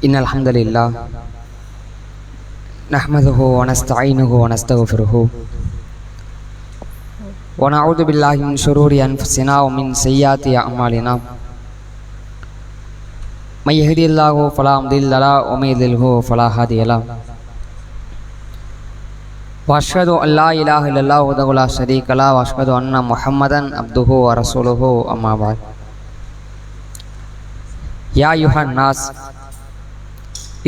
இன்னல் ஹம்துலில்லாஹ் நஹ்மதுஹு வ நஸ்தஈனுஹு வ நஸ்தக்ஃபிருஹு வ நஊது பில்லாஹி மின் ஷுரூரி அன்ஃபுஸினா வ மின் ஸய்யிஆத்தி அஅமாலினா மை யஹ்திஹில்லாஹு ஃபலா முதில்ல லஹு வ மை யுضلில்ஹு ஃபலா ஹாதிய லஹு வ அஷ்ஹது அன் லா இலாஹா இல்லல்லாஹு வஹ்தஹு லா ஷரீக லஹு வ அஷ்ஹது அன்ன முஹம்மதன் அப்துஹு வ ரசூலுஹு அம்மா பஅத். யா அய்யுஹன் நாஸ்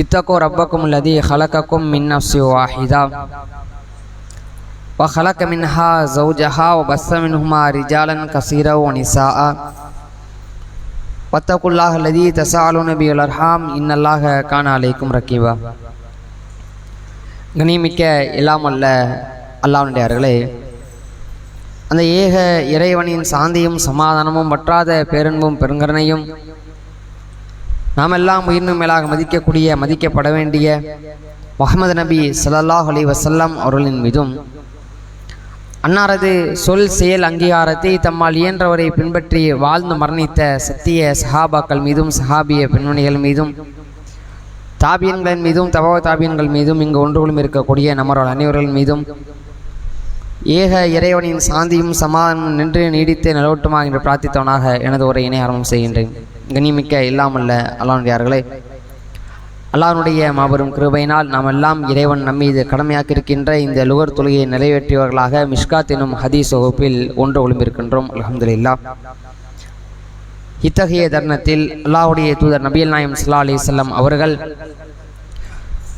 இத்தகூ ரப்பக்கும் அல்லதீ ஹலகக்கும் மின் நஃப்ஸின் வாஹிதா வ ஹலக மின்ஹா ஸௌஜஹா வ பஸ்ஸ மின்ஹுமா ரிஜாலன் கஸீரன் வ நிஸாஅ வத்தகுல்லாஹ அல்லதீ தஸாஅலூன பிஹி வல் அர்ஹாம் இன்னல்லாஹ கான அலைக்கும் ரகீபா. கண்ணியமிக்க எல்லாம் அல்ல அல்லாஹ்வுடையார்களே, அந்த ஏக இறைவனின் சாந்தியும் சமாதானமும் வற்றாத பேரன்பும் பெருங்கருணையும் நாம் எல்லாம் உயிரினும் மேலாக மதிக்கப்பட வேண்டிய முஹம்மது நபி ஸல்லல்லாஹு அலைஹி வஸல்லம் அவர்களின் மீதும் அன்னாரது சொல் செயல் அங்கீகாரத்தை தம்மால் இயன்றவரை பின்பற்றி வாழ்ந்து மரணித்த சத்திய சஹாபாக்கள் மீதும் சஹாபிய பெண்மணிகள் மீதும் தாபியன்களின் மீதும் தபா தாபியன்கள் மீதும் இங்கு ஒன்றுகளும் இருக்கக்கூடிய நம்மர்கள் அனைவர்கள் மீதும் ஏக இறைவனின் சாந்தியும் சமாதானமும் நின்று நீடித்து நிலவட்டுமாக என்று பிரார்த்தித்தவனாக எனது உரையினை ஆரம்பம் செய்கின்றேன். கண்ணியமிக்க இல்லாமல்ல அல்லாஹ்வுடையார்களே, அல்லாஹ்வுடைய மாபெரும் கிருபையினால் நாம் எல்லாம் இறைவன் நம்மீது கடமையாக்கியிருக்கின்ற இந்த லுகர் தொழுகையை நிறைவேற்றியவர்களாக மிஷ்காத் எனும் ஹதீஸ் வகுப்பில் ஒன்று ஒளிம்பிருக்கின்றோம். அல்ஹம்துலில்லாஹ். இத்தகைய தருணத்தில் அல்லாஹ்வுடைய தூதர் நபிகள் நாயகம் ஸல்லல்லாஹு அலைஹி வஸல்லம் அவர்கள்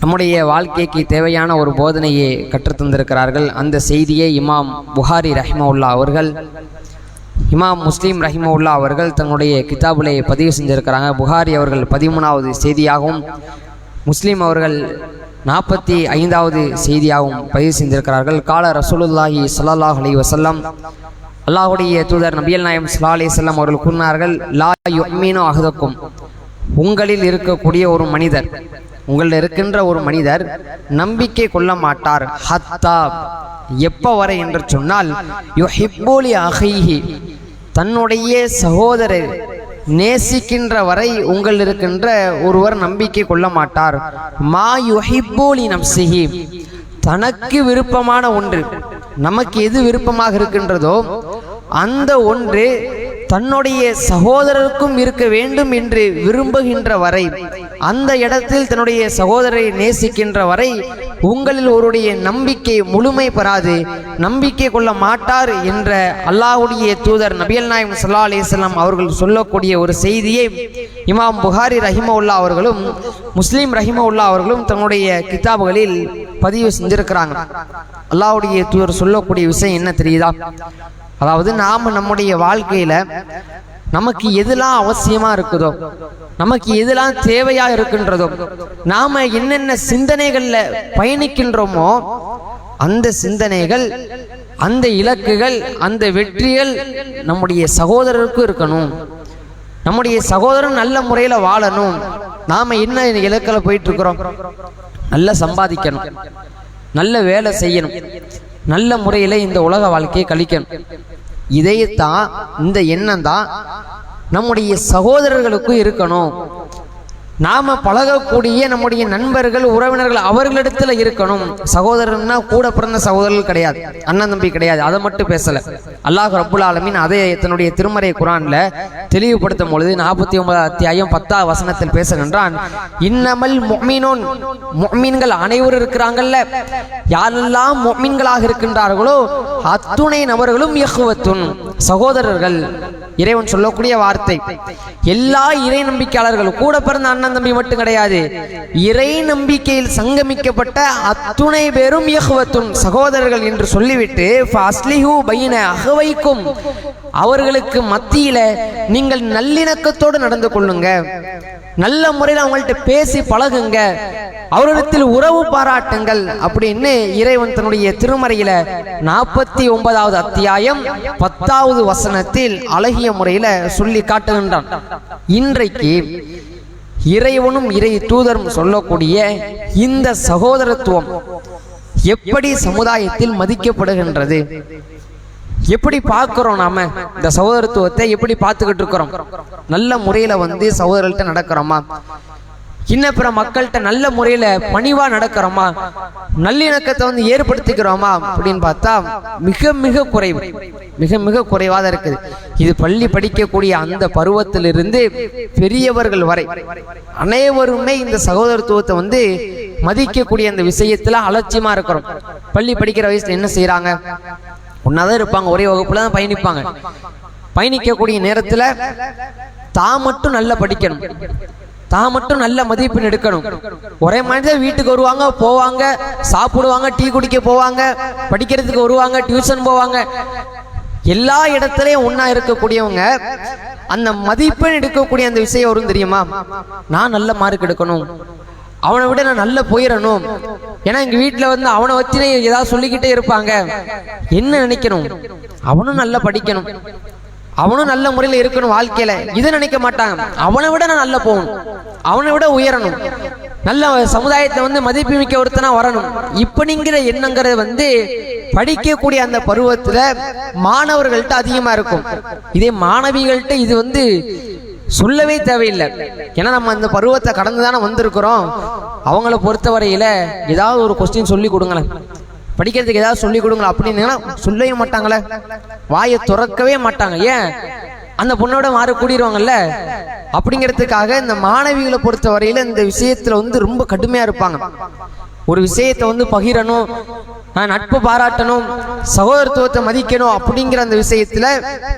நம்முடைய வாழ்க்கைக்கு தேவையான ஒரு போதனையை கற்றுத்தந்திருக்கிறார்கள். அந்த செய்தியை இமாம் புகாரி ரஹிமவுல்லா அவர்கள், இமாம் முஸ்லீம் ரஹிமவுல்லா அவர்கள் தன்னுடைய கிதாபிலே பதிவு செஞ்சிருக்கிறாங்க. புகாரி அவர்கள் 13வது செய்தியாகவும் முஸ்லீம் அவர்கள் 45வது செய்தியாகவும் பதிவு செஞ்சிருக்கிறார்கள். கால ரசூலுல்லாஹி ஸல்லல்லாஹு அலைஹி வஸல்லம், அல்லாஹ்வுடைய தூதர் நபிகள் நாயகம் ஸல்லல்லாஹு அலைஹி வஸல்லம் அவர்கள் கூறினார்கள், லா யுமினு அஹதுக்கும், உங்களில் இருக்கக்கூடிய ஒரு மனிதர், உங்களில் இருக்கின்ற ஒரு மனிதர் நம்பிக்கை கொள்ள மாட்டார். ஹத்தா, எப்ப வரை என்று சொன்னால், யுஹிப்பு லி அஹீஹி, தன்னுடைய சகோதரர் நேசிக்கின்ற வரை உங்கள் இருக்கின்ற ஒருவர் நம்பிக்கை கொள்ள மாட்டார். மா யுஹிப்பு லி நஃப்ஸிஹி, தனக்கு விருப்பமான ஒன்று, நமக்கு எது விருப்பமாக இருக்கின்றதோ அந்த ஒன்று தன்னுடைய சகோதரருக்கும் இருக்க வேண்டும் என்று விரும்புகின்ற வரை, அந்த இடத்தில் தன்னுடைய சகோதரரை நேசிக்கின்ற வரை உங்களில் ஒருடைய நம்பிக்கை முழுமை பெறாது, நம்பிக்கை கொள்ள மாட்டார் என்ற அல்லாஹ்வுடைய தூதர் நபிகள் நாயகம் ஸல்லல்லாஹு அலைஹி வஸல்லம் அவர்கள் சொல்லக்கூடிய ஒரு செய்தியை இமாம் புகாரி ரஹிமவுல்லா அவர்களும் முஸ்லீம் ரஹிமவுல்லா அவர்களும் தன்னுடைய கிதாபுகளில் பதிவு செஞ்சிருக்கிறாங்க. அல்லாஹ்வுடைய தூதர் சொல்லக்கூடிய விஷயம் என்ன தெரியுதா? அதாவது நாம் நம்முடைய வாழ்க்கையில நமக்கு எதெல்லாம் அவசியமா இருக்குதோ, நமக்கு எதெல்லாம் தேவையா இருக்கின்றதோ, நாம என்னென்ன சிந்தனைகள்ல பயணிக்கின்றோமோ அந்த சிந்தனைகள், அந்த இலக்குகள், அந்த வெற்றிகள் நம்முடைய சகோதரருக்கும் இருக்கணும். நம்முடைய சகோதரன் நல்ல முறையில வாழணும். நாம என்ன இலக்கில் போயிட்டு இருக்கிறோம்? நல்லா சம்பாதிக்கணும், நல்ல வேலை செய்யணும், நல்ல முறையில இந்த உலக வாழ்க்கையை கழிக்கணும். இதைத்தான், இந்த எண்ணம் தான் நம்முடைய சகோதரர்களுக்கும் இருக்கணும். நாம பழகக்கூடிய நம்முடைய நண்பர்கள், உறவினர்கள், அவர்களிடத்துல இருக்கணும். சகோதரன்னா கூட பிறந்த சகோதரர்கள் கிடையாது, அண்ணன் தம்பி கிடையாது, அதை மட்டும் பேசல. அல்லாஹ் ரப்புல் ஆலமீன் அதை தன்னுடைய திருமறை குர்ஆன்ல தெளிவுபடுத்தும் பொழுது 49வது அத்தியாயம் 10வது வசனத்தில் பேசுகின்றான், இன்னமல் முஃமினூன், முஃமின்கள் அனைவரும் இருக்கிறாங்கல்ல, யாரெல்லாம் முஃமின்களாக இருக்கின்றார்களோ அத்துணை நபர்களும் இஹ்வத்துன், சகோதரர்கள். இறைவன் சொல்லக்கூடிய வார்த்தை, எல்லா இறை நம்பிக்கையாளர்களும், கூட பிறந்த அண்ணன் தம்பி மட்டும் கிடையாது, இறை நம்பிக்கையில் சங்கமிக்கப்பட்ட அத்துணை பேரும் இஹ்வத்துன், சகோதரர்கள் என்று சொல்லிவிட்டு ஃபஸ்லிஹு பைன அஹ்வைக்கும், அவர்களுக்கு மத்தியில நீங்கள் நல்லிணக்கத்தோடு நடந்து கொள்ளுங்க, நல்ல முறையில் அவங்கள்ட்ட பேசி பழகுங்க, அவரிடத்தில் உறவு பாராட்டுங்கள் அப்படின்னு இறைவன் தன்னுடைய திருமறையில 49வது அத்தியாயம் 10வது வசனத்தில் அழகிய முறையில சொல்லி காட்டுகின்றான். இன்றைக்கு இறைவனும் இறை தூதரும் சொல்லக்கூடிய இந்த சகோதரத்துவம் எப்படி சமுதாயத்தில் மதிக்கப்படுகின்றது? எப்படி பார்க்கிறோம்? நாம இந்த சகோதரத்துவத்தை எப்படி பார்த்துக்கிட்டு இருக்கிறோம்? நல்ல முறையில சகோதரர்கள்ட்ட நடக்கிறோமா? இன்னும் பிற மக்கள்கிட்ட நல்ல முறையில பணிவா நடக்கிறோமா, நல்லிணக்கத்தை வந்து ஏற்படுத்திக்கிறோமா அப்படின்னு பார்த்தா மிக மிக குறைவு, மிக மிக குறைவாக இருக்குது. இது பள்ளி படிக்கக்கூடிய அந்த பருவத்திலிருந்து பெரியவர்கள் வரை அனைவருமே இந்த சகோதரத்துவத்தை வந்து மதிக்கக்கூடிய அந்த விஷயத்துல அலட்சியமா இருக்கிறோம். பள்ளி படிக்கிற வயசுல என்ன செய்யறாங்க, ஒன்னாதான் இருப்பாங்க, ஒரே வகுப்புல தான் பயணிப்பாங்க. பயணிக்கக்கூடிய நேரத்துல தான் மட்டும் நல்லா படிக்கணும், தான் மட்டும் நல்ல மதிப்பெண் எடுக்கணும். ஒரே மாதிரி வீட்டுக்கு வருவாங்க, போவாங்க, சாப்பிடுவாங்க, டீ குடிக்க போவாங்க, படிக்கிறதுக்கு வருவாங்க, டியூஷன் போவாங்க. எல்லா இடத்துலயும் ஒன்னா இருக்கக்கூடியவங்க அந்த மதிப்பெண் எடுக்கக்கூடிய அந்த விஷயம் வரும் தெரியுமா, நான் நல்ல மார்க் எடுக்கணும், அவனை விட நான் நல்ல போயிடணும். ஏன்னா எங்க வீட்டுல வந்து அவனை வச்சு ஏதாவது சொல்லிக்கிட்டே இருப்பாங்க. என்ன நினைக்கணும், அவனும் நல்லா படிக்கணும், அவனும் நல்ல முறையில் இருக்கணும் வாழ்க்கையில, இதை நினைக்க மாட்டாங்க. அவனை விட நான் நல்லா போகணும், அவனை விட உயரணும், நல்ல சமுதாயத்தை வந்து மதிப்பு மிக்க ஒருத்தனா வரணும். இப்படிங்கிற எண்ணங்கிறது வந்து படிக்கக்கூடிய அந்த பருவத்துல மாணவர்கள்ட்ட அதிகமா இருக்கும். இதே மாணவிகள்கிட்ட இது வந்து சொல்லவே தேவையில்லை. ஏன்னா நம்ம அந்த பருவத்தை கடந்துதானே வந்திருக்கிறோம். அவங்கள பொறுத்தவரையில ஏதாவது ஒரு கொஸ்டின் சொல்லி கொடுங்களேன், படிக்கிறதுக்கு ஏதாவது சொல்லி கொடுங்களா அப்படின்னு சொல்லவே மாட்டாங்களே, வாயை துறக்கவே மாட்டாங்க. ஏன், அந்த பொண்ணோட மாற கூடிடுவாங்கல்ல. அப்படிங்கிறதுக்காக இந்த மாணவிகளை பொறுத்த வரையில இந்த விஷயத்துல வந்து ரொம்ப கடுமையா இருப்பாங்க. ஒரு விஷயத்தை வந்து பகிரணும், நட்பு பாராட்டணும், சகோதரத்துவத்தை மதிக்கணும் அப்படிங்கிற அந்த விஷயத்துல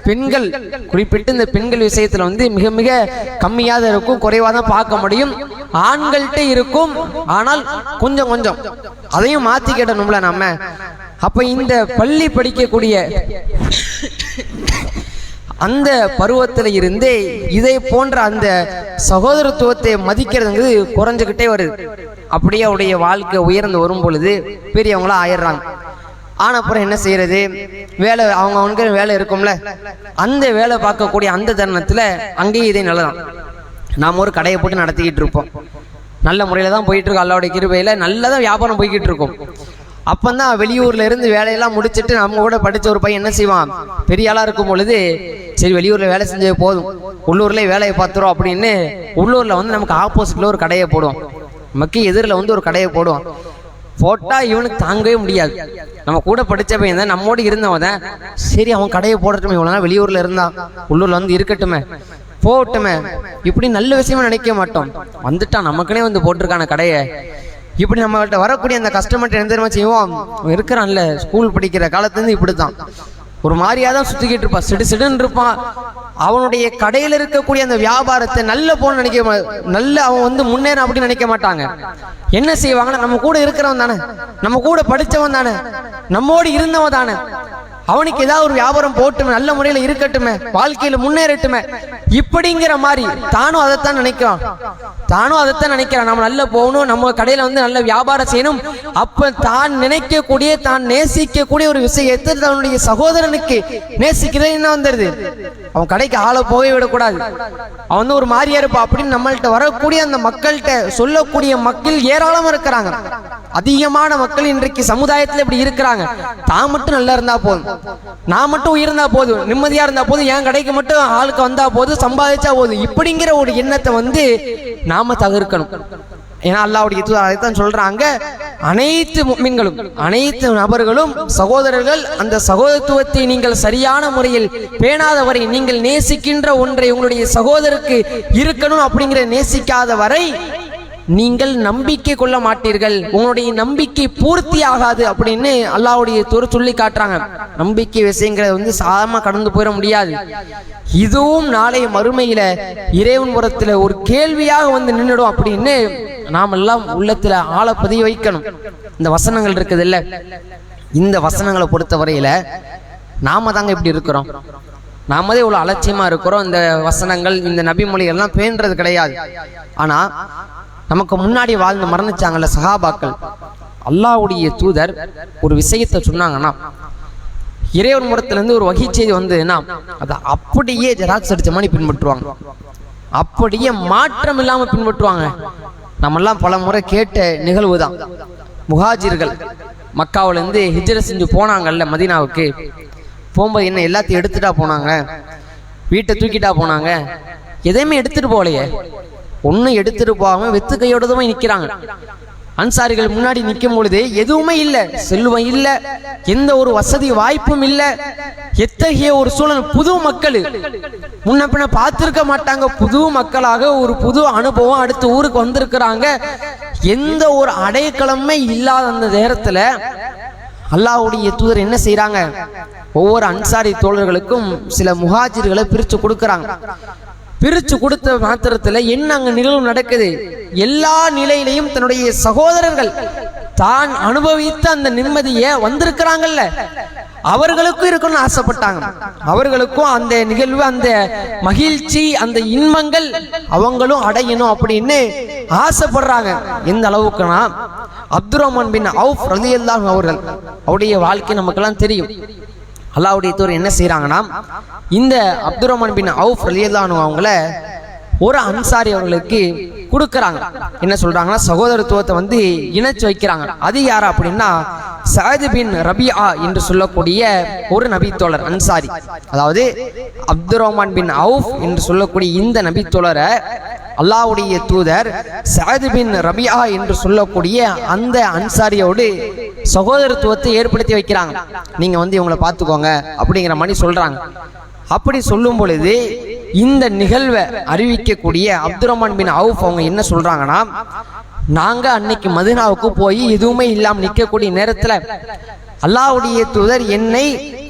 பெண்கள், குறிப்பிட்டு இந்த பெண்கள் விஷயத்துல வந்து மிக மிக கம்மியாக இருக்கும், குறைவாக தான் பார்க்க முடியும். ஆண்கள்கிட்ட இருக்கும், ஆனால் கொஞ்சம் கொஞ்சம் அதையும் மாத்திக்கிடணும்ல நம்ம. அப்ப இந்த பள்ளி படிக்கக்கூடிய அந்த பருவத்தில் இருந்தே இதை போன்ற அந்த சகோதரத்துவத்தை மதிக்கிறதுங்கிறது குறைஞ்சுக்கிட்டே வருது. அப்படியே அவருடைய வாழ்க்கை உயர்ந்து வரும் பொழுது பெரியவங்களா ஆயிடுறாங்க. ஆன அப்புறம் என்ன செய்யறது, வேலை அவங்களுக்கு வேலை இருக்கும்ல, அந்த வேலை பார்க்கக்கூடிய அந்த தருணத்துல அங்கேயும் இதே நல்லதான். நாம் ஒரு கடையை போட்டு நடத்திக்கிட்டு இருப்போம், நல்ல முறையில தான் போயிட்டு இருக்கோம், அல்லாவுடைய கிருபையில நல்லதான் வியாபாரம் போய்கிட்டு இருக்கும். அப்பந்தான் வெளியூர்ல இருந்து வேலையெல்லாம் முடிச்சுட்டு நம்ம கூட படிச்ச ஒரு பையன் என்ன செய்வான், பெரிய ஆளா இருக்கும் பொழுது சரி வெளியூர்ல வேலை செஞ்சே போதும், உள்ளூர்ல வேலையை பார்த்துரும் அப்படின்னு உள்ளூர்ல வந்து நமக்கு ஆப்போசிட்ல ஒரு கடையை போடுவோம், நமக்கு எதிரில் வந்து ஒரு கடையை போடுவான். போட்டா இவனுக்கு தாங்கவே முடியாது. நம்ம கூட படிச்ச பையன் தான், நம்மோடு இருந்தவன் தான், சரி அவன் கடையை போடட்டுமே, இவனா வெளியூர்ல இருந்தான், உள்ளூர்ல வந்து இருக்கட்டுமே, போட்டுமே, இப்படி நல்ல விஷயமா நினைக்க மாட்டோம். வந்துட்டான் நமக்குனே வந்து போட்டிருக்கான கடையை. இப்படி நம்மகிட்ட வரக்கூடிய அந்த கஸ்டமர்கிட்ட என்ன தெரியுமா செய்வோம், இருக்கிறான்ல ஸ்கூல் படிக்கிற காலத்துலேருந்து இப்படித்தான் ஒரு மாதிரியா தான் சுத்திக்கிட்டு இருப்பான், சிடு சிடுன்னு இருப்பான். அவனுடைய கடையில் இருக்கக்கூடிய அந்த வியாபாரத்தை நல்ல போன நினைக்க, நல்ல அவன் வந்து முன்னேற அப்படின்னு நினைக்க மாட்டாங்க. என்ன செய்வாங்கன்னா, நம்ம கூட இருக்கிறவன் தானே, நம்ம கூட படித்தவன் தானே, நம்மோடு இருந்தவன் தானே, அவனுக்கு ஏதாவது ஒரு வியாபாரம் போட்டுமே, நல்ல முறையில் இருக்கட்டுமே, வாழ்க்கையில முன்னேறட்டுமே, இப்படிங்கிற மாதிரி தானும் அதைத்தான் நினைக்கிறான். தானும் அதைத்தான் நினைக்கிறான், நம்ம நல்ல போகணும், நம்ம கடையில வந்து நல்ல வியாபாரம் செய்யணும். அப்ப தான் நினைக்கக்கூடிய, தான் நேசிக்கக்கூடிய ஒரு விஷயத்தை தன்னுடைய சகோதரனுக்கு நேசிக்கிறது என்ன வந்துடுது, அவன் கடைக்கு ஆளை போகவே விடக்கூடாது, அவன் வந்து ஒரு மாதிரியா இருப்பான் அப்படின்னு நம்மள்கிட்ட வரக்கூடிய அந்த மக்கள்கிட்ட சொல்லக்கூடிய மக்கள் ஏராளமா இருக்கிறாங்க. அதிகமான மக்கள் இன்றைக்கு சமுதாயத்தில் இப்படி இருக்கிறாங்க. தான் மட்டும் நல்லா இருந்தா போதும், நான் மட்டும் உயர்ந்தா போதும், நிம்மதியா இருந்தா போதும், என் கடைக்கு மட்டும் ஆளுக்கு வந்தா போதும், சம்பாதிச்சா போதும், இப்படிங்கிற ஒரு எண்ணத்தை வந்து நாம தவிர்க்கணும். ஏன்னா அல்லாஹ்வுடைய தூதர் அதைத்தான் சொல்றாங்க, அனைத்து முஃமின்களும், அனைத்து நபர்களும் சகோதரர்கள். அந்த சகோதரத்துவத்தை நீங்கள் சரியான முறையில் பேணாத வரை, நீங்கள் நேசிக்கின்ற ஒன்றை உங்களுடைய சகோதரருக்கு இருக்கணும் அப்படிங்கிற நேசிக்காத வரை நீங்கள் நம்பிக்கை கொள்ள மாட்டீர்கள், உங்களுடைய நம்பிக்கை பூர்த்தி ஆகாது அப்படின்னு அல்லாஹ்வுடைய தூதர் சொல்லி காட்டுறாங்க. நம்பிக்கை விஷயங்களை வந்து சாதாரணமா கடந்து போயிட முடியாது. இதுவும் நாளை மறுமையில இறைவன் புறத்துல ஒரு கேள்வியாக வந்து நின்றுடும் அப்படின்னு நாம் எல்லாம் உள்ளத்துல ஆழப்பதிய வைக்கணும். இந்த வசனங்கள் இருக்குது இல்ல, இந்த வசனங்களை பொறுத்த வரையில நாம தாங்க இப்படி இருக்கிறோம், நாமதே இவ்வளவு அலட்சியமா இருக்கிறோம். இந்த வசனங்கள், இந்த நபிமொழிகள் எல்லாம் பேணுறது கிடையாது. ஆனா நமக்கு முன்னாடி வாழ்ந்து மரணிச்சாங்கல்ல சஹாபாக்கள், அல்லாஹ்வுடைய தூதர் ஒரு விஷயத்தை சொன்னாங்கன்னா, இறைவன் முறத்திலிருந்து ஒரு வகை செய்தி வந்ததுன்னா அதை அப்படியே ஜெராக்ஸ் அடிச்ச மாதிரி பின்பற்றுவாங்க, அப்படியே மாற்றம் இல்லாம பின்பற்றுவாங்க. நம்மெல்லாம் பல முறை கேட்ட நிகழ்வு தான். முஹாஜிர்கள் மக்காவில இருந்து ஹிஜ்ர செஞ்சு போனாங்கல்ல மதீனாவுக்கு, போகும்போது என்ன எல்லாத்தையும் எடுத்துட்டா போனாங்க, வீட்டை தூக்கிட்டா போனாங்க, எதையுமே எடுத்துட்டு போகலையே. ஒன்னும் எடுத்துட்டு போகாம வெத்து கையோட தான் நிக்கிறாங்க. அன்சாரிகள் முன்னாடி நிற்கும் பொழுது எதுவுமே இல்லை, செல்வம் இல்லை, எந்த ஒரு வசதி வாய்ப்பும் இல்லை. எத்தகைய ஒரு சூழல், புது மக்கள் முன்ன பின்ன பார்த்திருக்க மாட்டாங்க, புது மக்களாக ஒரு புது அனுபவம், அடுத்த ஊருக்கு வந்திருக்கிறாங்க. எந்த ஒரு அடைக்கலமே இல்லாத அந்த நேரத்துல அல்லாஹ்வுடைய தூதர் என்ன செய்யறாங்க, ஒவ்வொரு அன்சாரி தோழர்களுக்கும் சில முஹாஜிர்களை பிரிச்சு கொடுக்கறாங்க. பிரிச்சு கொடுத்த மாத்திரத்துல என்ன அங்க நிகழ்வு நடக்குது, எல்லா நிலையிலையும் தன்னுடைய சகோதரர்கள் தான் அனுபவித்த அந்த நிம்மதியை வந்திருக்கிறாங்கல்ல, அவர்களுக்கும் இருக்கணும்னு ஆசைப்பட்டாங்க. அவர்களுக்கும் அந்த நிகழ்வு, அந்த மகிழ்ச்சி, அந்த இன்பங்கள் அவங்களும் அடையணும் அப்படின்னு ஆசைப்படுறாங்க. எந்த அளவுக்குனா அப்துர்ரஹ்மான் பின் அவுஃப் ரலியல்லாஹு அவர்கள், அவருடைய வாழ்க்கை நமக்கெல்லாம் தெரியும். அல்லாஹ்வுடைய தூதர் என்ன செய்யறாங்கன்னா, இந்த அப்துர்ரஹ்மான் பின் அவுஃப் ரலியல்லாஹு அவங்கள ஒரு அன்சாரி அவர்களுக்கு கொடுக்கறாங்க. என்ன சொல்றாங்கன்னா, சகோதரத்துவத்தை இணைச்சு வைக்கிறாங்க. அது யாரா அப்படின்னா சஅத் பின் ரபிஆ என்று சொல்லக்கூடிய ஒரு நபி தோழர் அன்சாரி. அதாவது அப்துர்ரஹ்மான் பின் அவுஃப் என்று சொல்லக்கூடிய இந்த நபி தோழரை அல்லாஹ்வுடைய தூதர் சஅத் பின் ரபிஆ என்று சொல்லக்கூடிய அந்த அன்சாரியோடு சகோதரத்துவத்தை ஏற்படுத்தி வைக்கிறாங்க. நீங்க இவங்களை பார்த்துக்கோங்க அப்படிங்கிற மாதிரி சொல்றாங்க. அப்படி சொல்லும் பொழுது இந்த நிகழ்வை அறிவிக்கக்கூடிய அப்துர்ரஹ்மான் பின் அவுஃப் அவங்க என்ன சொல்றாங்கன்னா, நாங்க அன்னைக்கு மதீனாவுக்கு போய் எதுவுமே இல்லாம நிற்கக்கூடிய நேரத்துல அல்லாஹ்வுடைய தூதர் என்னை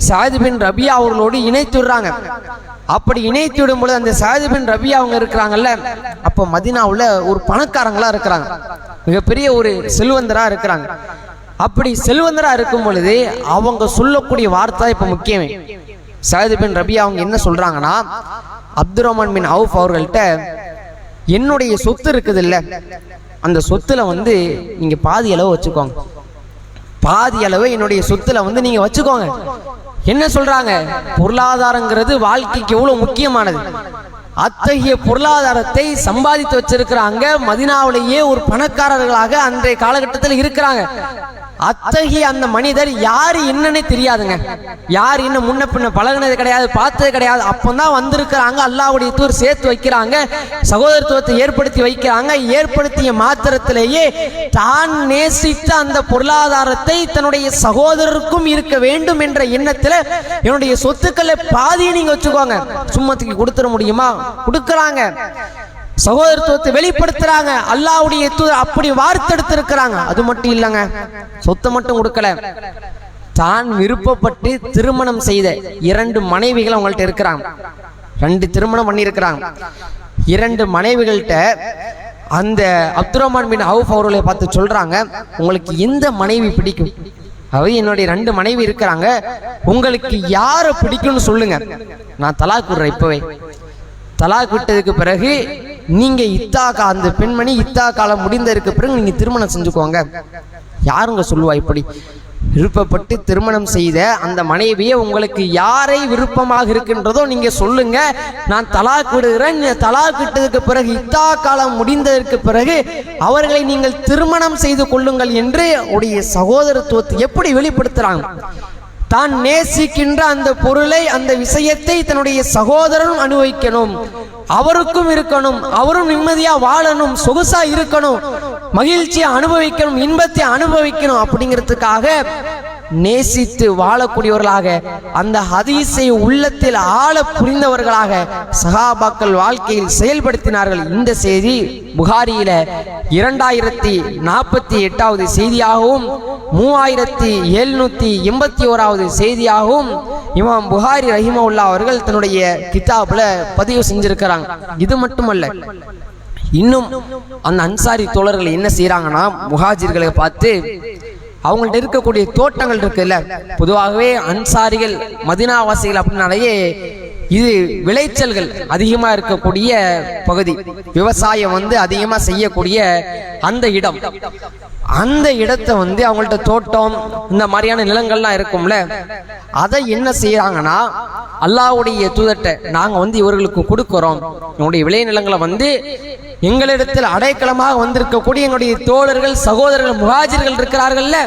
சஅத் பின் ரபிஆ அவர்களோடு இணைத்துடுறாங்க. அப்படி இணைத்து விடும் பொழுது அந்த சஅத் பின் ரபிஆ அவங்க இருக்கிறாங்கல்ல, அப்ப மதீனாவுல ஒரு பணக்காரங்களா இருக்கிறாங்க, மிகப்பெரிய ஒரு செல்வந்தரா இருக்கிறாங்க. அப்படி செல்வந்தரா இருக்கும் பொழுது அவங்க சொல்லக்கூடிய வார்த்தை இப்ப முக்கியமே. சஅத் பின் ரபிஆ அவங்க என்ன சொல்றாங்கன்னா, அப்துர்ரஹ்மான் பின் அவுஃப் அவர்கள்ட்ட என்னுடைய சொத்து இருக்குது இல்ல, அந்த சொத்துல நீங்க பாதி அளவு வச்சுக்கோங்க, பாதி அளவு என்னுடைய சொத்துல நீங்க வச்சுக்கோங்க. என்ன சொல்றாங்க, பொருளாதாரங்கிறது வாழ்க்கைக்கு எவ்வளவு முக்கியமானது. அத்தகைய பொருளாதாரத்தை சம்பாதித்து வச்சிருக்கிறாங்க. மதீனாவிலேயே ஒரு பணக்காரர்களாக அன்றைய காலகட்டத்தில் இருக்கிறாங்க. அத்தகைய அந்த மனிதர் யாரு என்னன்னே தெரியாதுங்க, யார் இன்னும் முன்ன பின்ன பழகினது கிடையாது, பார்த்தது கிடையாது. அப்பதான் வந்திருக்கிறாங்க, அல்லாஹ்வுடைய தூதர் சேர்த்து வைக்கிறாங்க, சகோதரத்துவத்தை ஏற்படுத்தி வைக்கிறாங்க. ஏற்படுத்திய மாத்திரத்திலேயே தான் நேசித்த அந்த பொருளாதாரத்தை தன்னுடைய சகோதரருக்கும் இருக்க வேண்டும் என்ற எண்ணத்துல என்னுடைய சொத்துக்களை பாதியை நீங்க வச்சுக்கோங்க, சும்மத்துக்கு கொடுத்துட முடியுமா, கொடுக்கறாங்க. சகோதரத்துவத்தை வெளிப்படுத்துறாங்க. அல்லாஹ்வுடைய தூதர் அப்படி வார்த்தெடுத்திருக்கிறாங்க. அது மட்டும் இல்லைங்க, சொத்தை மட்டும் கொடுக்கல, தான் விருப்பப்பட்டு திருமணம் செய்த 2 மனைவிகள் அவங்கள்ட்ட இருக்கிறாங்க. 2 திருமணம் பண்ணி இருக்கிறாங்க. 2 மனைவிகள்கிட்ட அந்த அப்துர்ரஹ்மான் பின் அவுஃப் அவர்களை பார்த்து சொல்றாங்க, உங்களுக்கு எந்த மனைவி பிடிக்கும், அவை என்னுடைய 2 மனைவி இருக்கிறாங்க, உங்களுக்கு யாரை பிடிக்கும்னு சொல்லுங்க, நான் தலாக் விடுறேன் இப்பவே. தலாக் விட்டதுக்கு பிறகு நீங்க அந்த பெண்மணி இத்தா காலம் முடிந்ததற்கு பிறகு நீங்க திருமணம் செஞ்சுக்கோங்க. யாருங்க சொல்லுவா இப்படி? விருப்பப்பட்டு திருமணம் செய்த அந்த மனைவியை உங்களுக்கு யாரை விருப்பமாக இருக்கின்றதோ நீங்க சொல்லுங்க, நான் தலாக் விடுகிறேன். தலாக் விட்டதுக்கு பிறகு இத்தா காலம் முடிந்ததற்கு பிறகு அவர்களை நீங்கள் திருமணம் செய்து கொள்ளுங்கள் என்று உடைய சகோதரத்துவத்தை எப்படி வெளிப்படுத்துறாங்க. தான் நேசிக்கின்ற அந்த பொருளை, அந்த விஷயத்தை தன்னுடைய சகோதரனும் அனுபவிக்கணும், அவருக்கும் இருக்கணும், அவரும் நிம்மதியா வாழணும், சொகுசா இருக்கணும், மகிழ்ச்சியை அனுபவிக்கணும், இன்பத்தை அனுபவிக்கணும் அப்படிங்கிறதுக்காக நேசித்து வாழக்கூடியவர்களாக, அந்த ஹதீஸை உள்ளத்தில் ஆழ புரிந்தவர்களாக சஹாபாக்கள் வாழ்க்கையில் செயல்படுத்தினார்கள். இந்த செய்தி புகாரியில 2048வது செய்தியாகவும் 3781வது செய்தியாகவும் இமாம் புகாரி ரஹிமஹுல்லாஹ் அவர்கள் தன்னுடைய கிதாப்ல பதிவு செஞ்சிருக்கிறாங்க. இது மட்டுமல்ல, இன்னும் அந்த அன்சாரி தோழர்கள் என்ன செய்யறாங்கன்னா, முஹாஜிர்களை பார்த்து அவங்கள்ட்ட இருக்கக்கூடிய தோட்டங்கள் இருக்குல்ல, பொதுவாகவே அன்சாரிகள் மதீனாவாசிகள் அப்படின்னாலேயே இது விளைச்சல்கள் அதிகமா இருக்கக்கூடிய பகுதி, விவசாயம் அதிகமா செய்யக்கூடிய அந்த இடம். அந்த இடத்தை அவங்கள்ட்ட தோட்டம் இந்த மாதிரியான நிலங்கள்லாம் இருக்கும்ல, அதை என்ன செய்யறாங்கன்னா, அல்லாஹ்வுடைய தூதர்ட்ட நாங்க இவர்களுக்கு கொடுக்கிறோம், என்னுடைய விளை நிலங்களை எங்களிடத்தில் அடைக்கலமாக வந்திருக்கக்கூடிய எங்களுடைய தோழர்கள், சகோதரர்கள், முஹாஜிர்கள் இருக்கிறார்கள்ல,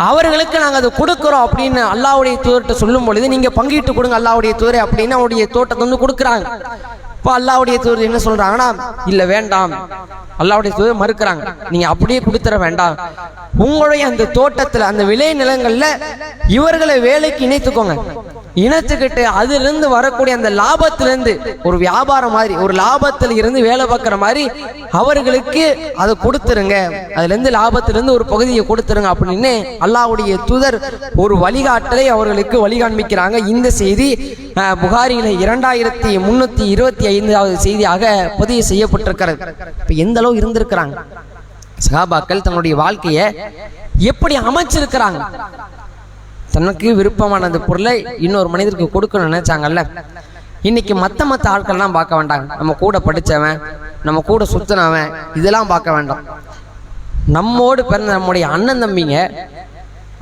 அவர்களுக்கு நாங்கள் அதை கொடுக்கிறோம் அப்படின்னு அல்லாஹ்வுடைய தூதர்கிட்ட சொல்லும் பொழுது, நீங்க பங்கிட்டு கொடுங்க அல்லாஹ்வுடைய தூதரை அப்படின்னு அவருடைய தோட்டத்தை கொடுக்குறாங்க. இப்போ அல்லாஹ்வுடைய தூதர் என்ன சொல்றாங்கன்னா, இல்ல வேண்டாம், அல்லாஹ்வுடைய தூதர் மறுக்கிறாங்க, நீங்க அப்படியே கொடுத்துட வேண்டாம், உங்களுடைய அந்த தோட்டத்துல அந்த விளை நிலங்கள்ல இவர்களை வேலைக்கு இணைத்துக்கோங்க, இணைத்துக்கிட்டு அதிலிருந்து வரக்கூடிய அந்த லாபத்திலிருந்து ஒரு வியாபாரம் மாதிரி, ஒரு லாபத்தில் இருந்து வேலை பார்க்குற மாதிரி அவர்களுக்கு அதை கொடுத்துருங்க, அதுல இருந்து லாபத்திலிருந்து ஒரு பகுதியை கொடுத்துருங்க அப்படின்னு அல்லாஹ்வுடைய தூதர் ஒரு வழிகாட்டலை அவர்களுக்கு வழிகாண்பிக்கிறாங்க. இந்த செய்தி புகாரியில 2325வது செய்தியாக பதிவு செய்யப்பட்டிருக்கிறது. இப்ப எந்த அளவு இருந்திருக்கிறாங்க சஹாபாக்கள், தன்னுடைய வாழ்க்கையை எப்படி அமைச்சிருக்கிறாங்க, தனக்கு விருப்பமான அந்த பொருளை இன்னொரு மனிதருக்கு கொடுக்கணும்னு நினைச்சாங்கல்ல. இன்னைக்கு மற்ற ஆட்கள்லாம் பார்க்க வேண்டாங்க, நம்ம கூட படித்தவன், நம்ம கூட சுத்தினவன், இதெல்லாம் பார்க்க வேண்டாம். நம்மோடு பிறந்த நம்முடைய அண்ணன் தம்பிங்க,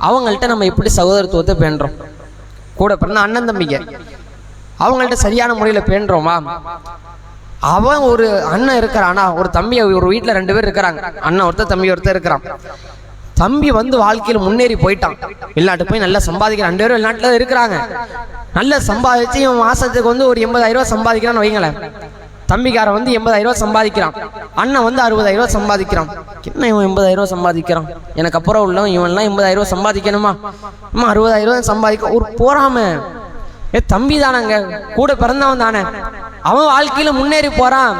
அவங்கள்ட்ட நம்ம எப்படி சகோதரத்துவத்தை பேணுறோம், கூட பிறந்த அண்ணன் தம்பிங்க அவங்கள்ட்ட சரியான முறையில் பேணுறோமா? அவன் ஒரு அண்ணன் இருக்கிறானா, ஒரு தம்பி, ஒரு வீட்டில் 2 பேர் இருக்கிறாங்க, அண்ணன் ஒருத்தர் தம்பி ஒருத்தர் இருக்கிறான். தம்பி வந்து வாழ்க்கையில் முன்னேறி போயிட்டான், வெளிநாட்டு போய் நல்லா சம்பாதிக்கிறான், 2 பேரும் வெளிநாட்டில் தான் இருக்கிறாங்க. நல்லா சம்பாதிச்சு இவன் மாசத்துக்கு வந்து ஒரு 80,000 ரூபா சம்பாதிக்கிறான்னு வைங்களேன். தம்பிக்காரன் வந்து 80,000 ரூபா சம்பாதிக்கிறான், அண்ணன் வந்து 60,000 ரூபா சம்பாதிக்கிறான். என்ன இவன் 80,000 ரூபா சம்பாதிக்கிறான், எனக்கு அப்புறம் உள்ளவன் இவன்லாம் 80,000 ரூபா சம்பாதிக்கணுமா, அம்மா 60,000 ரூபா சம்பாதிக்க ஒரு போறாம. தம்பி தானங்க, கூட பிறந்தவன் தானே, அவன் வாழ்க்கையில முன்னேறி போறான்.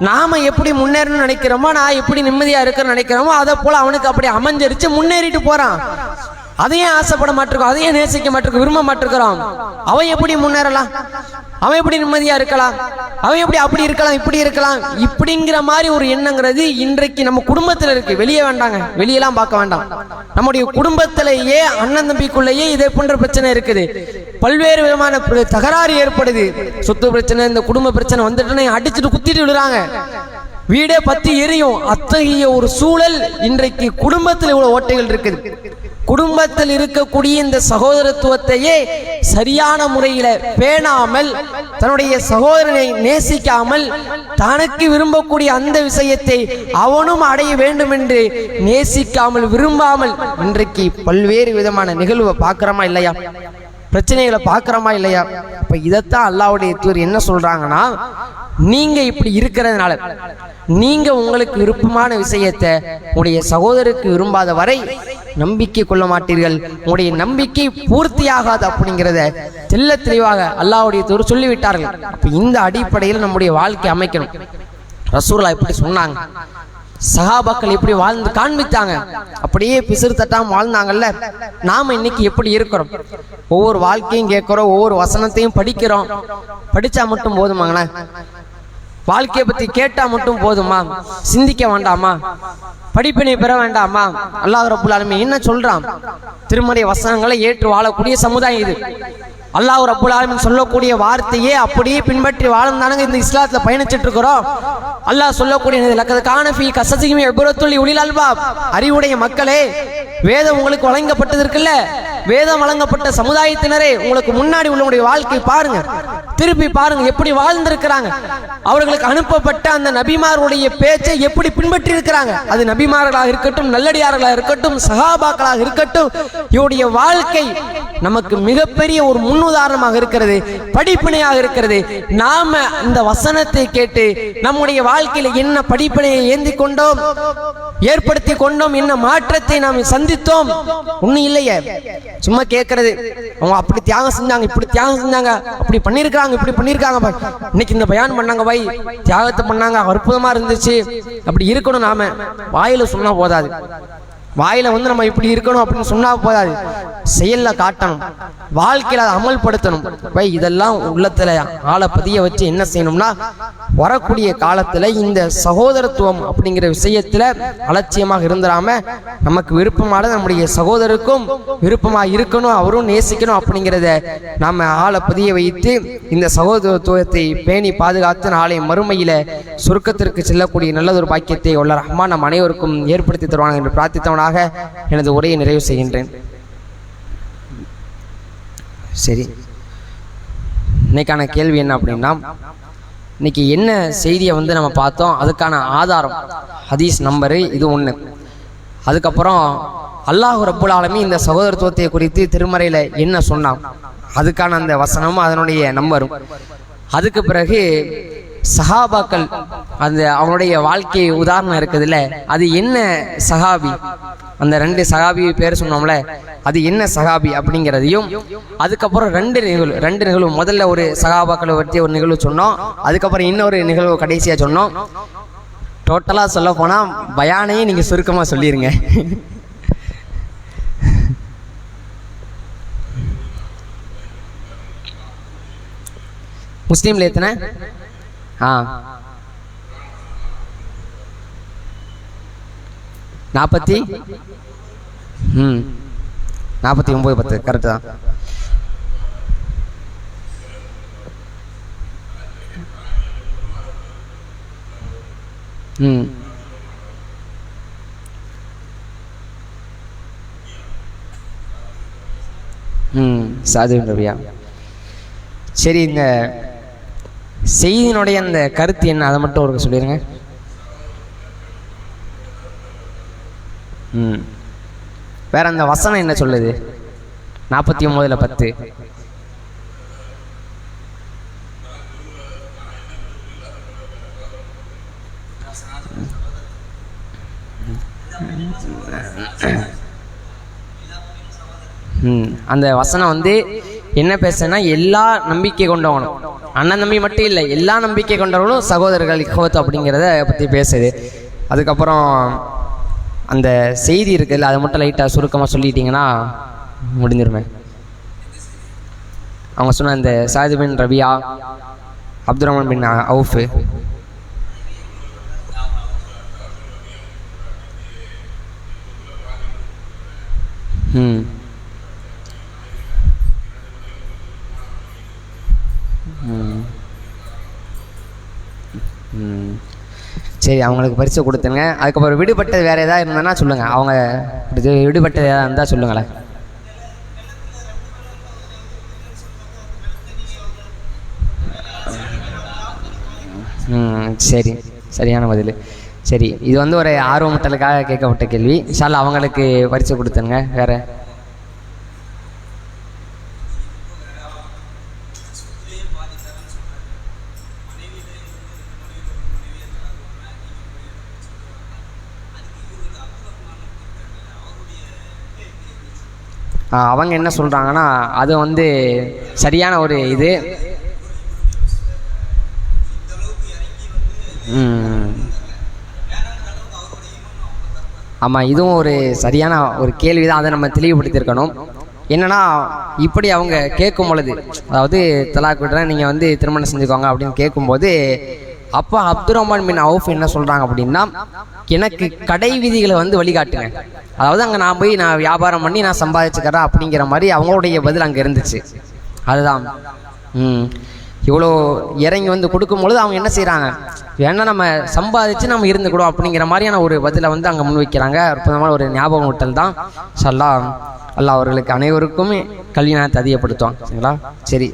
நாம எப்படி முன்னேறணும்னு நினைக்கிறோமோ, நான் எப்படி நிம்மதியா இருக்கிறேன்னு நினைக்கிறோமோ, அதை போல அவனுக்கு அப்படி அமைஞ்சிருச்சு, முன்னேறிட்டு போறான். அதையே ஆசைப்பட மாட்டிருக்கோம், அதையே நேசிக்க மாட்டிருக்கோம், விரும்ப மாட்டிருக்கிறோம். அவன் எப்படி முன்னேறலாம், அவன் எப்படி நிம்மதியா இருக்கலாம், அவன் எப்படி அப்படி இருக்கலாம் இப்படி இருக்கலாம், இப்படிங்கிற மாதிரி ஒரு எண்ணங்கிறது இன்றைக்கு நம்ம குடும்பத்தில் இருக்கு. வெளியே வேண்டாங்க, வெளியெல்லாம் பார்க்க வேண்டாம், நம்முடைய குடும்பத்திலேயே அண்ணன் தம்பிக்குள்ளேயே இதே போன்ற பிரச்சனை இருக்குது. பல்வேறு விதமான தகராறு ஏற்படுது, சொத்து பிரச்சனை, இந்த குடும்ப பிரச்சனை வந்துட்டு அடிச்சுட்டு குத்திட்டு விடுறாங்க, வீடே பத்தி எரியும். அத்தகைய ஒரு சூழல் இன்றைக்கு குடும்பத்தில் இவ்வளவு ஓட்டைகள் இருக்குது. குடும்பத்தில் இருக்கக்கூடிய இந்த சகோதரத்துவத்தையே சரியான முறையில பேணாமல், தன்னுடைய சகோதரனை நேசிக்காமல், தனக்கு விரும்பக்கூடிய அந்த விஷயத்தை அவனும் அடைய வேண்டும் என்று நேசிக்காமல், விரும்பாமல் இன்றைக்கு பல்வேறு விதமான நிகழ்வை பார்க்கிறோமா இல்லையா, பிரச்சனைகளை பார்க்கிறோமா இல்லையா? இப்ப இதைத்தான் அல்லாஹ்வுடைய தூதர் என்ன சொல்றாங்கன்னா, நீங்க இப்படி இருக்கிறதுனால, நீங்க உங்களுக்கு விருப்பமான விஷயத்தை உங்களுடைய சகோதரருக்கு விரும்பாத வரை நம்பிக்கை கொள்ள மாட்டீர்கள், உங்களுடைய நம்பிக்கை பூர்த்தியாகாது அப்படிங்கிறத தெல்ல தெளிவாக அல்லாஹ்வுடைய தூதர் சொல்லிவிட்டார்கள். அப்ப இந்த அடிப்படையில் நம்முடைய வாழ்க்கை அமைக்கணும். ரசூலுல்லாஹ் இப்படி சொன்னாங்க, சஹாபாக்கள் இப்படி வாழ்ந்து காண்பித்தாங்க, அப்படியே பிசிறு தட்டாம வாழ்ந்தாங்கல்ல. நாம இன்னைக்கு எப்படி இருக்கிறோம், ஒவ்வொரு வாழ்க்கையும் கேட்கிறோம், ஒவ்வொரு வசனத்தையும் படிக்கிறோம். படிச்சா மட்டும் போதுமாங்களே, வாழ்க்கையை பத்தி கேட்டா மட்டும் போதுமா, சிந்திக்க வேண்டாமா, படிப்பினை பெற வேண்டாமா? அல்லாஹ் ரப்புல் ஆலமீன் என்ன சொல்றான், திருமறை வசனங்களை ஏற்று வாழக்கூடிய சமுதாயம் இது. அல்லாஹ் ரப்புல் ஆலமீன் சொல்லக்கூடிய வார்த்தையே அப்படியே பின்பற்றி வாழ்ந்தானுங்க இந்த இஸ்லாத்துல பயணிச்சுட்டு இருக்கிறோம். அல்லாஹ் சொல்லக்கூடிய லக்கத் கான ஃபீ கஸஸிஹிம் இப்ரத்துல் லிஉலில் அல்பாப், அறிவுடைய மக்களே, வேதம் உங்களுக்கு வழங்கப்பட்டதற்குல்ல, வேதம் வழங்கப்பட்ட சமுதாயத்தினரே, உங்களுக்கு முன்னாடி உள்ளவங்களுடைய வாழ்க்கை பாருங்க, திருப்பி பாருங்க, எப்படி வாழ்ந்திருக்கிறாங்க. அவர்களுக்கு அனுப்பப்பட்ட அந்த நபிமார்களுடைய பேச்சை எப்படி பின்பற்றி இருக்கிறாங்க. அது நபிமார்களாக இருக்கட்டும், நல்லடியார்களாக இருக்கட்டும், சஹாபாக்களாக இருக்கட்டும், இவருடைய வாழ்க்கை நமக்கு மிகப்பெரிய ஒரு முன்னுதாரணமாக இருக்கிறது, படிப்பினையாக இருக்கிறது. நாம இந்த வசனத்தை கேட்டு நம்முடைய வாழ்க்கையில என்ன படிப்பினையை ஏந்தி கொண்டோம், ஏற்படுத்தி கொண்டோம், என்ன மாற்றத்தை நாம் சந்தித்தோம்? ஒன்னும் இல்லையே, சும்மா கேட்கறது. அவங்க அப்படி தியாகம் செஞ்சாங்க, இப்படி தியாகம் செஞ்சாங்க, அப்படி பண்ணிருக்காங்க, இப்படி பண்ணிருக்காங்க, இன்னைக்கு இந்த பயான் பண்ணாங்க, பாய் தியாகத்தை பண்ணாங்க, அற்புதமா இருந்துச்சு, அப்படி இருக்கணும். நாம வாயில சொன்னா போதாது, வாயில வந்து நம்ம இப்படி இருக்கணும் அப்படின்னு சொன்னா போதாது, செயல்ல காட்டணும், வாழ்க்கையில அதை அமல்படுத்தணும். இதெல்லாம் உள்ளத்துல ஆளை பதிய வச்சு என்ன செய்யணும்னா, வரக்கூடிய காலத்துல இந்த சகோதரத்துவம் அப்படிங்கிற விஷயத்துல அலட்சியமாக இருந்துடாம, நமக்கு விருப்பமான நம்முடைய சகோதரருக்கும் விருப்பமா இருக்கணும், அவரும் நேசிக்கணும் அப்படிங்கிறத நாம ஆளை பதிய வைத்து இந்த சகோதரத்துவத்தை பேணி பாதுகாத்து நாளை மறுமையில சுருக்கத்திற்கு செல்லக்கூடிய நல்லதொரு பாக்கியத்தை உள்ள ரஹ்மான் நம் அனைவருக்கும் ஏற்படுத்தி தருவாங்க என்று பிரார்த்தித்தவனாக எனது உரையை நிறைவு செய்கின்றேன். சரி, இன்னைக்கான கேள்வி என்ன அப்படின்னா, இன்னைக்கு என்ன செய்தியை வந்து நம்ம பார்த்தோம், அதுக்கான ஆதாரம் ஹதீஸ் நம்பரு இது ஒன்று. அதுக்கப்புறம் அல்லாஹ் ரப்புல் ஆலமீன் இந்த சகோதரத்துவத்தை குறித்து திருமறையில் என்ன சொன்னான், அதுக்கான அந்த வசனமும் அதனுடைய நம்பரும். அதுக்கு பிறகு சஹாபாக்கள் அந்த அவங்களுடைய வாழ்க்கை உதாரணம் இருக்குதுல்ல, அது என்ன சஹாபி, அந்த 2 சஹாபி பேர் சொன்னோம்ல, அது என்ன சஹாபி அப்படிங்கிறதையும், அதுக்கப்புறம் 2 நிகழ்வு முதல்ல ஒரு சஹாபாக்களை பற்றி ஒரு நிகழ்வு சொன்னோம், அதுக்கப்புறம் இன்னொரு நிகழ்வு கடைசியாக சொன்னோம். டோட்டலாக சொல்ல போனால் பயானையே நீங்கள் சுருக்கமாக சொல்லிடுங்க. முஸ்லீம்ல எத்தனை? 49 10 கரெக்டு தான். சாது ரவியா. சரி, இந்த செய்தியினுடைய அந்த கருத்து என்ன, அதை மட்டும் ஒரு சொல்லிடுங்க. வேற அந்த வசனம் என்ன சொல்லுது? 49:10. அந்த வசனம் வந்து என்ன பேசுனா, எல்லா நம்பிக்கை கொண்டவனும், அண்ணன் தம்பி மட்டும் இல்லை, எல்லா நம்பிக்கை கொண்டவர்களும் சகோதரர்கள் இஹ்வத் அப்படிங்கிறத பற்றி பேசுது. அதுக்கப்புறம் அந்த செய்தி இருக்குல்ல, அதை மட்டும் லைட்டாக சுருக்கமாக சொல்லிட்டீங்கன்னா முடிஞ்சிருமே. அவங்க சொன்ன இந்த சாயித் பின் ரபியா, அப்துல் ரஹ்மான் பின் அவுஃப், சரி, அவங்களுக்கு பரிசு கொடுத்துருங்க. அதுக்கப்புறம் விடுபட்டது வேறு எதாவது இருந்ததுன்னா சொல்லுங்கள். அவங்க விடுபட்டது எதாவது இருந்தால் சொல்லுங்களேன். சரி, சரியான பதில். சரி, இது வந்து ஒரு ஆர்வமூட்டலுக்காக கேட்கப்பட்ட கேள்வி. இன்ஷா அல்லாஹ் அவங்களுக்கு பரிசு கொடுத்துருங்க. வேறு அவங்க என்ன சொல்கிறாங்கன்னா, அது வந்து சரியான ஒரு இது. ஆமாம், இதுவும் ஒரு சரியான ஒரு கேள்வி தான். அதை நம்ம தெளிவுபடுத்தியிருக்கணும். என்னன்னா, இப்படி அவங்க கேட்கும் பொழுது, அதாவது தலாக் விடுறேன், நீங்கள் வந்து திருமணம் செஞ்சுக்கோங்க அப்படின்னு கேட்கும்போது, அப்போ அப்துல் ரஹ்மான் பின் அவுஃப் என்ன சொல்கிறாங்க அப்படின்னா, எனக்கு கடை விதிகளை வந்து வழிகாட்டுங்க. அதாவது அங்கே நான் போய் நான் வியாபாரம் பண்ணி நான் சம்பாதிச்சுக்கிறேன் அப்படிங்கிற மாதிரி அவங்களுடைய பதில் அங்கே இருந்துச்சு. அதுதான் இவ்வளோ இறங்கி வந்து கொடுக்கும்பொழுது அவங்க என்ன செய்கிறாங்க, வேணா நம்ம சம்பாதிச்சு நம்ம இருந்துக்கூடும் அப்படிங்கிற மாதிரியான ஒரு பதிலை வந்து அங்கே முன்வைக்கிறாங்க. அற்புதமான ஒரு ஞாபகம் ஊட்டல் தான். அல்லாஹ் அவர்களுக்கு அனைவருக்கும் கல்வி நேரத்தை அதிகப்படுத்துவான். சரிங்களா? சரி.